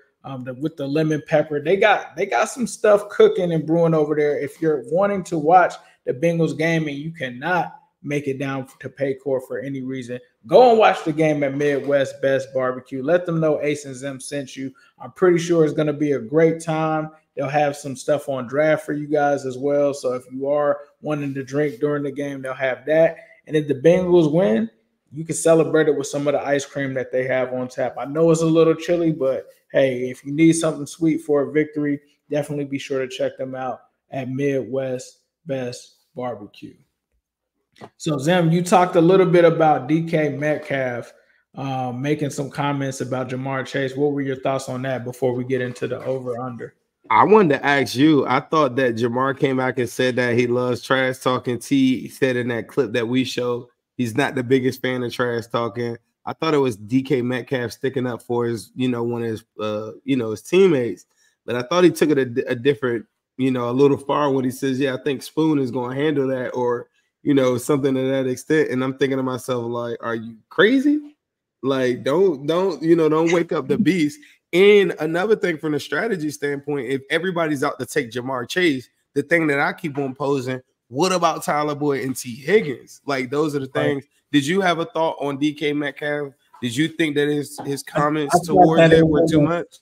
with the lemon pepper. They got some stuff cooking and brewing over there. If you're wanting to watch the Bengals game and you cannot make it down to Paycor for any reason, go and watch the game at Midwest Best Barbecue. Let them know Ace and Zim sent you. I'm pretty sure it's going to be a great time. They'll have some stuff on draft for you guys as well. So if you are wanting to drink during the game, they'll have that. And if the Bengals win, you can celebrate it with some of the ice cream that they have on tap. I know it's a little chilly, but hey, if you need something sweet for a victory, definitely be sure to check them out at Midwest Best Barbecue. So, Zim, you talked a little bit about DK Metcalf making some comments about Jamar Chase. What were your thoughts on that before we get into the over-under? I wanted to ask you, I thought that Jamar came back and said that he loves trash talking. T said in that clip that we showed, he's not the biggest fan of trash talking. I thought it was DK Metcalf sticking up for his, one of his, his teammates. But I thought he took it a different, a little far when he says, yeah, I think Spoon is going to handle that, or, something to that extent. And I'm thinking to myself, like, are you crazy? Like, don't wake up the beast. And another thing from the strategy standpoint, if everybody's out to take Jamar Chase, the thing that I keep on posing, what about Tyler Boyd and T. Higgins? Like, those are the things. Did you have a thought on DK Metcalf? Did you think that his comments towards it were too much?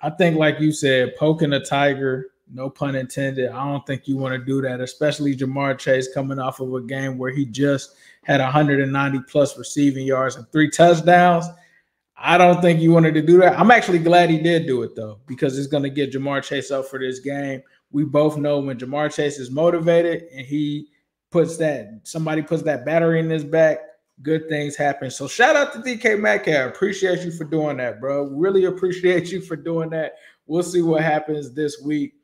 I think, like you said, poking a tiger, no pun intended. I don't think you want to do that, especially Jamar Chase coming off of a game where he just had 190-plus receiving yards and 3 touchdowns. I don't think you wanted to do that. I'm actually glad he did do it, though, because it's going to get Jamar Chase up for this game. We both know when Jamar Chase is motivated and somebody puts that battery in his back, good things happen. So shout out to DK Metcalf. Appreciate you for doing that, bro. Really appreciate you for doing that. We'll see what happens this week.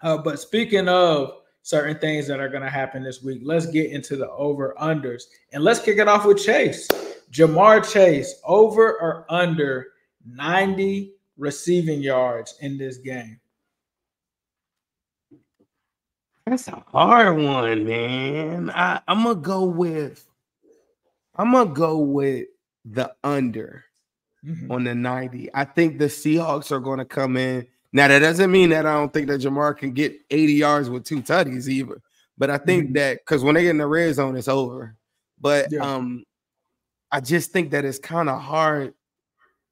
But speaking of certain things that are going to happen this week, let's get into the over-unders. And let's kick it off with Chase. Jamar Chase, over or under 90 receiving yards in this game? That's a hard one, man. I'm gonna go with the under on the 90. I think the Seahawks are going to come in. Now, that doesn't mean that I don't think that Jamar can get 80 yards with 2 tutties either. But I think that because when they get in the red zone, it's over. But I just think that it's kind of hard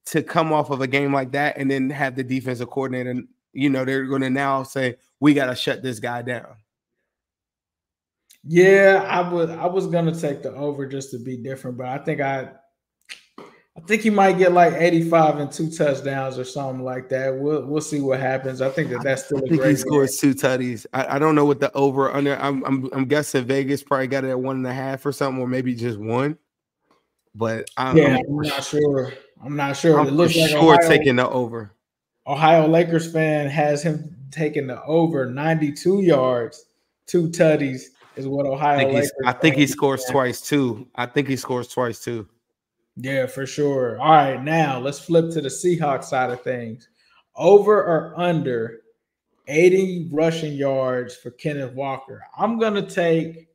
to come off of a game like that and then have the defensive coordinator, they're going to now say, we got to shut this guy down. Yeah, I was going to take the over just to be different, but I think he might get like 85 and 2 touchdowns or something like that. We'll see what happens. I think that's still a great. He scores 2 tutties. I don't know what the over under. I'm guessing Vegas probably got it at 1.5 or something, or maybe just 1. But I'm not sure. I'm not sure. I'm it looks like sure taking the over. Ohio Lakers fan has him taking the over 92 yards, 2 tutties is what Ohio Lakers. I think he scores twice too. Yeah, for sure. All right, now let's flip to the Seahawks side of things. Over or under 80 rushing yards for Kenneth Walker? I'm gonna take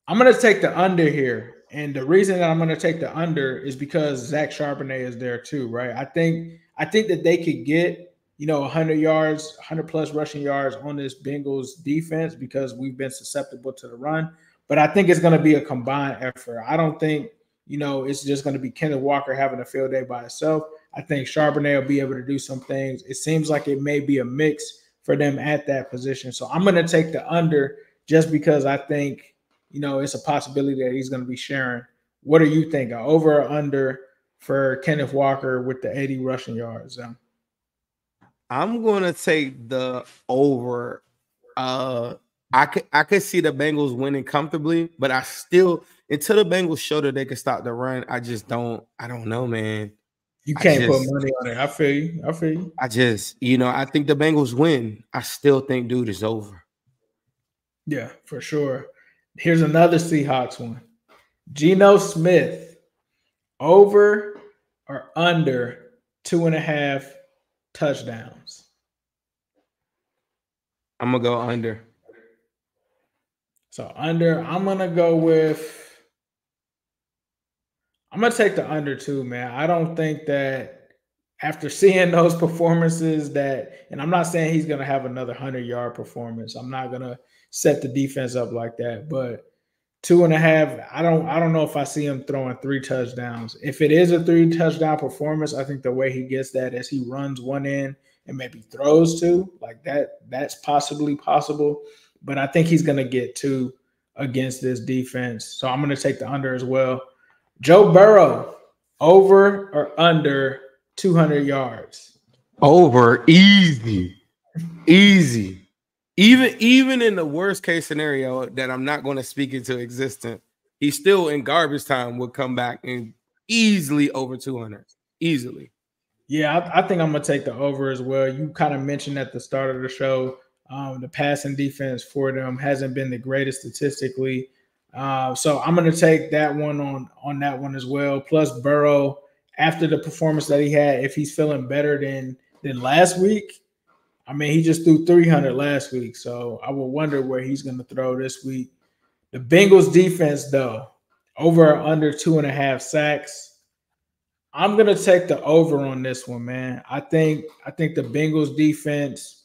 the under here. And the reason that I'm going to take the under is because Zach Charbonnet is there too, right? I think that they could get, 100 yards, 100-plus rushing yards on this Bengals defense because we've been susceptible to the run. But I think it's going to be a combined effort. I don't think, it's just going to be Kenneth Walker having a field day by himself. I think Charbonnet will be able to do some things. It seems like it may be a mix for them at that position. So I'm going to take the under just because I think, it's a possibility that he's going to be sharing. What do you think? Over or under for Kenneth Walker with the 80 rushing yards? I'm going to take the over. I could see the Bengals winning comfortably, but I still, until the Bengals show that they can stop the run, I don't know, man. You can't put money on it. I feel you. I think the Bengals win. I still think, dude, it's over. Yeah, for sure. Here's another Seahawks one. Geno Smith, over or under 2.5 touchdowns? I'm going to go under. So under, I'm gonna take the under too, man. I don't think that after seeing those performances and I'm not saying he's gonna have another 100-yard performance. I'm not gonna set the defense up like that, but 2.5, I don't know if I see him throwing 3 touchdowns. If it is a 3 touchdown performance, I think the way he gets that is he runs one in and maybe throws 2, like that's possibly possible. But I think he's gonna get 2 against this defense. So I'm gonna take the under as well. Joe Burrow, over or under 200 yards? Over, easy. Even in the worst case scenario that I'm not going to speak into existence, he still in garbage time would come back and easily over 200. Easily. Yeah, I think I'm going to take the over as well. You kind of mentioned at the start of the show, the passing defense for them hasn't been the greatest statistically. So I'm going to take that one on that one as well. Plus Burrow, after the performance that he had, if he's feeling better than last week, I mean, he just threw 300 last week. So I will wonder where he's going to throw this week. The Bengals defense, though, over or under 2.5 sacks. I'm going to take the over on this one, man. I think the Bengals defense,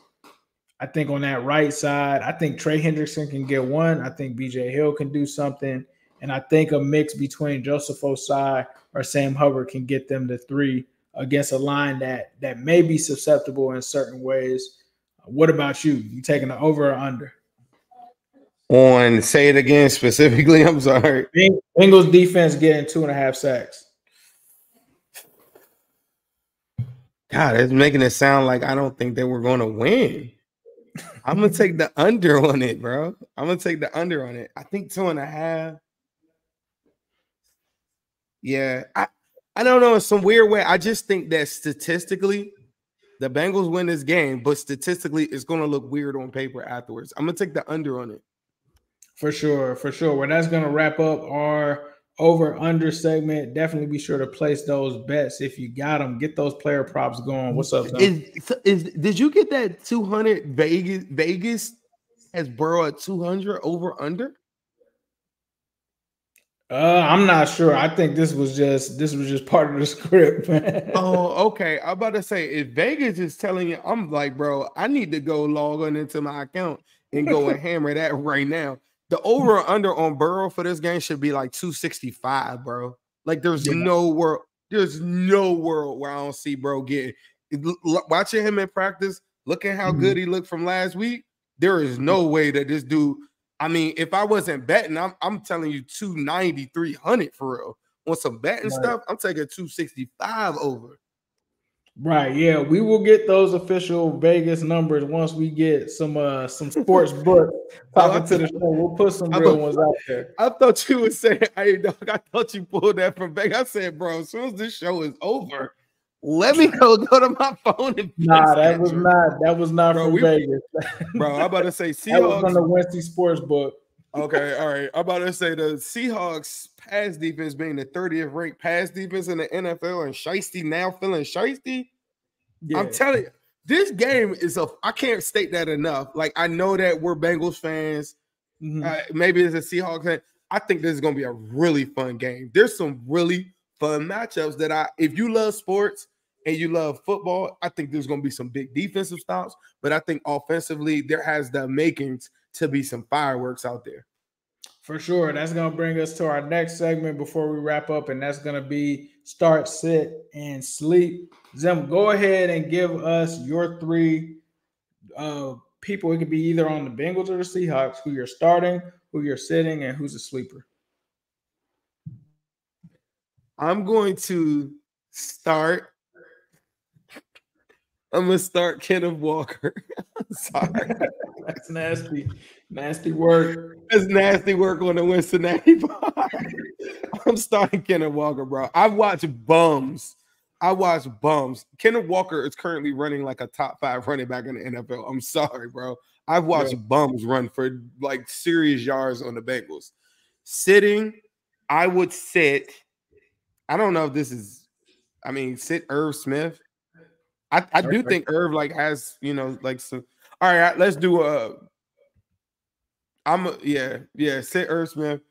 I think on that right side, I think Trey Hendrickson can get 1. I think BJ Hill can do something. And I think a mix between Joseph Osai or Sam Hubbard can get them to 3 against a line that may be susceptible in certain ways. What about you? You taking the over or under? Say it again specifically. I'm sorry. Bengals defense getting 2.5 sacks. God, it's making it sound like I don't think that we're going to win. I'm going to take the under on it, bro. I'm going to take the under on it. I think 2.5. Yeah. I don't know. In some weird way, I just think that statistically, the Bengals win this game, but statistically, it's going to look weird on paper afterwards. I'm going to take the under on it. For sure. Well, that's going to wrap up our over-under segment. Definitely be sure to place those bets if you got them. Get those player props going. What's up, did you get that 200 Vegas has Burrow at 200 over-under? I'm not sure. I think this was just part of the script, man. Oh, okay. I'm about to say, if Vegas is telling you, I'm like, bro, I need to go log on into my account and go and hammer that right now. The over or under on Burrow for this game should be like 265, bro. Like there's no world where I don't see bro getting watching him in practice, looking how good he looked from last week. There is no way that this dude. I mean, if I wasn't betting, I'm telling you 290, 300 for real. On some betting stuff, I'm taking 265 over. Right, yeah, we will get those official Vegas numbers once we get some sports book talking to the show. We'll put some real ones out there. I thought you were saying, hey, dog, I thought you pulled that from Vegas. I said, bro, as soon as this show is over, let me go to my phone and that was not from Vegas. Bro, I'm about to say Seahawks. That was from the Winston Sports Book. Okay, all right. I'm about to say the Seahawks pass defense being the 30th ranked pass defense in the NFL and Shiesty now feeling Shiesty. Yeah. I'm telling you, this game is I can't state that enough. Like, I know that we're Bengals fans. Maybe it's a Seahawks fan. I think this is going to be a really fun game. There's some really fun matchups that if you love sports and you love football, I think there's going to be some big defensive stops. But I think offensively, there has the makings to be some fireworks out there. For sure. That's going to bring us to our next segment before we wrap up, and that's going to be start, sit, and sleep. Zim, go ahead and give us your 3 people. It could be either on the Bengals or the Seahawks, who you're starting, who you're sitting, and who's a sleeper. I'm going to start. I'm going to start Kenneth Walker. I'm sorry. That's nasty. Nasty work. That's nasty work on the Wincinnati part. I'm starting Kenneth Walker, bro. I've watched bums. Kenneth Walker is currently running like a top 5 running back in the NFL. I'm sorry, bro. I've watched bums run for like serious yards on the Bengals. Sitting, I would sit. I don't know if this is, sit Irv Smith. I do think Irv like has, like some. All right, let's do Sit Ertz, man.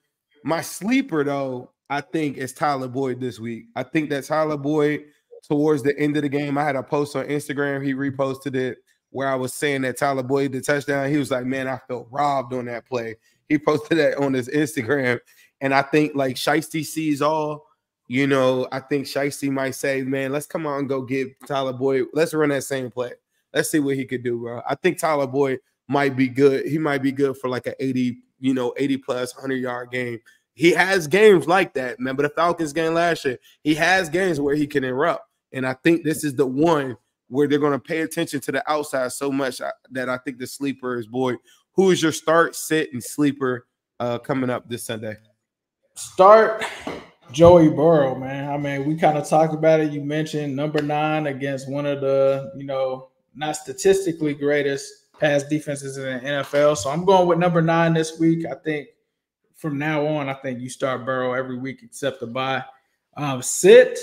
My sleeper, though, I think is Tyler Boyd this week. I think that Tyler Boyd, towards the end of the game, I had a post on Instagram. He reposted it where I was saying that Tyler Boyd, the touchdown, he was like, man, I felt robbed on that play. He posted that on his Instagram. And I think, like, Shiesty sees all. You know, I think Shiesty might say, man, let's come on and go get Tyler Boyd. Let's run that same play. Let's see what he could do, bro. I think Tyler Boyd might be good. He might be good for like an 80 plus 100-yard game. He has games like that. Remember the Falcons game last year? He has games where he can erupt. And I think this is the one where they're going to pay attention to the outside so much that I think the sleeper is Boyd. Who is your start, sit, and sleeper coming up this Sunday? Start Joey Burrow, man. I mean, we kind of talked about it. You mentioned number 9 against one of the, not statistically greatest pass defenses in the NFL. So I'm going with number 9 this week. I think from now on, I think you start Burrow every week except the bye. Sit.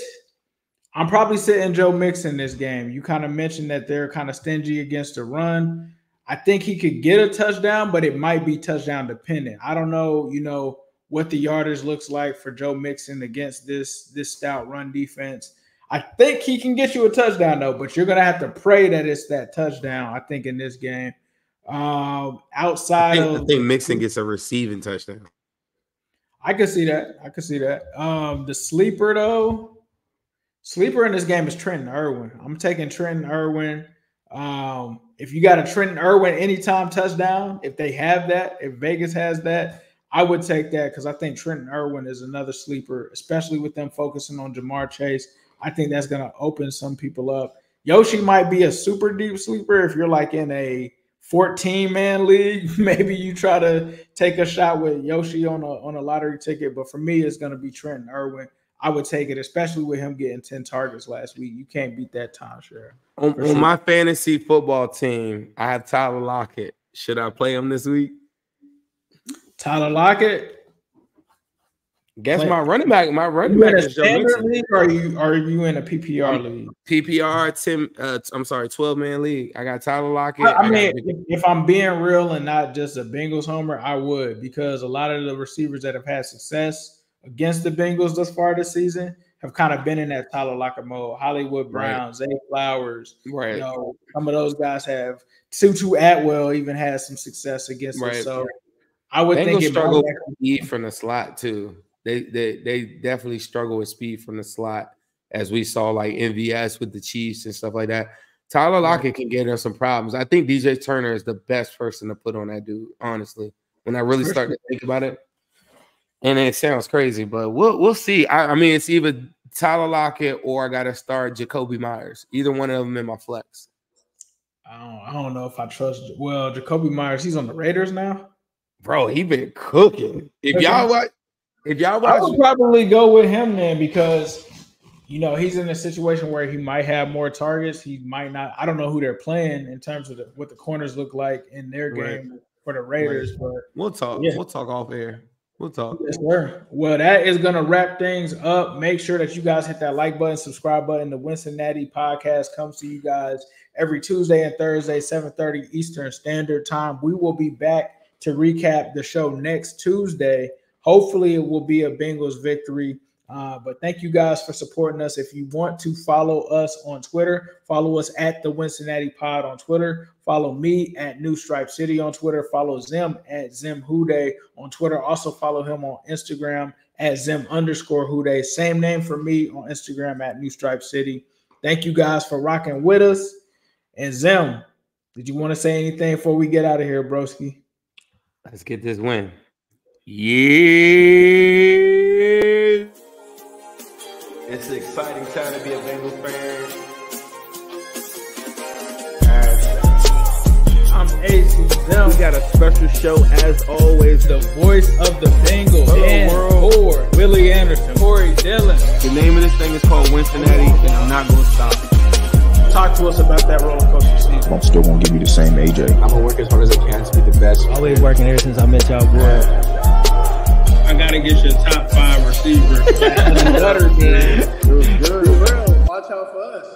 I'm probably sitting Joe Mixon this game. You kind of mentioned that they're kind of stingy against the run. I think he could get a touchdown, but it might be touchdown dependent. I don't know, what the yardage looks like for Joe Mixon against this stout run defense. I think he can get you a touchdown, though, but you're going to have to pray that it's that touchdown, I think, in this game. I think Mixon gets a receiving touchdown. I could see that. The sleeper, though, in this game is Trenton Irwin. I'm taking Trenton Irwin. If you got a Trenton Irwin anytime touchdown, if they have that, if Vegas has that, I would take that because I think Trenton Irwin is another sleeper, especially with them focusing on Jamar Chase. I think that's going to open some people up. Yoshi might be a super deep sleeper if you're like in a 14-man league. Maybe you try to take a shot with Yoshi on a lottery ticket. But for me, it's going to be Trenton Irwin. I would take it, especially with him getting 10 targets last week. You can't beat that timeshare. On my fantasy football team, I have Tyler Lockett. Should I play him this week? Tyler Lockett. Guess my running back is Joe Mixon. League, or are you in a PPR league? PPR 12-man league. I got Tyler Lockett. I mean, if I'm being real and not just a Bengals homer, I would, because a lot of the receivers that have had success against the Bengals thus far this season have kind of been in that Tyler Lockett mode. Hollywood Brown, Zay Flowers, right? Some of those guys have. Tutu Atwell even had some success against us. So I would think it struggle with speed from the slot too. They definitely struggle with speed from the slot, as we saw like MVS with the Chiefs and stuff like that. Tyler Lockett can get us some problems. I think DJ Turner is the best person to put on that dude, honestly, when I really start to think about it. And it sounds crazy, but we'll see. I mean, it's either Tyler Lockett or I got to start Jacoby Myers. Either one of them in my flex. I don't know if I trust. Well, Jacoby Myers, he's on the Raiders now. Bro, he been cooking. If y'all watch, I would probably go with him then, because he's in a situation where he might have more targets. He might not. I don't know who they're playing in terms of what the corners look like in their game for the Raiders. But we'll talk. Yeah. We'll talk off air. We'll talk. Yes, sir. Well, that is going to wrap things up. Make sure that you guys hit that like button, subscribe button. The Wincinnati podcast comes to you guys every Tuesday and Thursday, 7:30 Eastern Standard Time. We will be back to recap the show next Tuesday. Hopefully, it will be a Bengals victory. But thank you guys for supporting us. If you want to follow us on Twitter, follow us at the Wincinnati Pod on Twitter. Follow me at New Stripe City on Twitter. Follow Zim at Zim Hude on Twitter. Also follow him on Instagram at Zim_Hude. Same name for me on Instagram at New Stripe City. Thank you guys for rocking with us. And Zim, did you want to say anything before we get out of here, broski? Let's get this win. Yeah. It's an exciting time to be a Bengals fan. I'm AC. We got a special show, as always. The voice of the Bengals. Dan Ford, Willie Anderson, Corey Dillon. The name of this thing is called Wincinnati, and I'm not going to stop. Talk to us about that roller coaster season. I'm still going to give you the same AJ. I'm going to work as hard as I can to be the best. Always working ever since I met y'all, boy. I got to get you a top 5 receiver. Better, man. It was good. Watch out for us.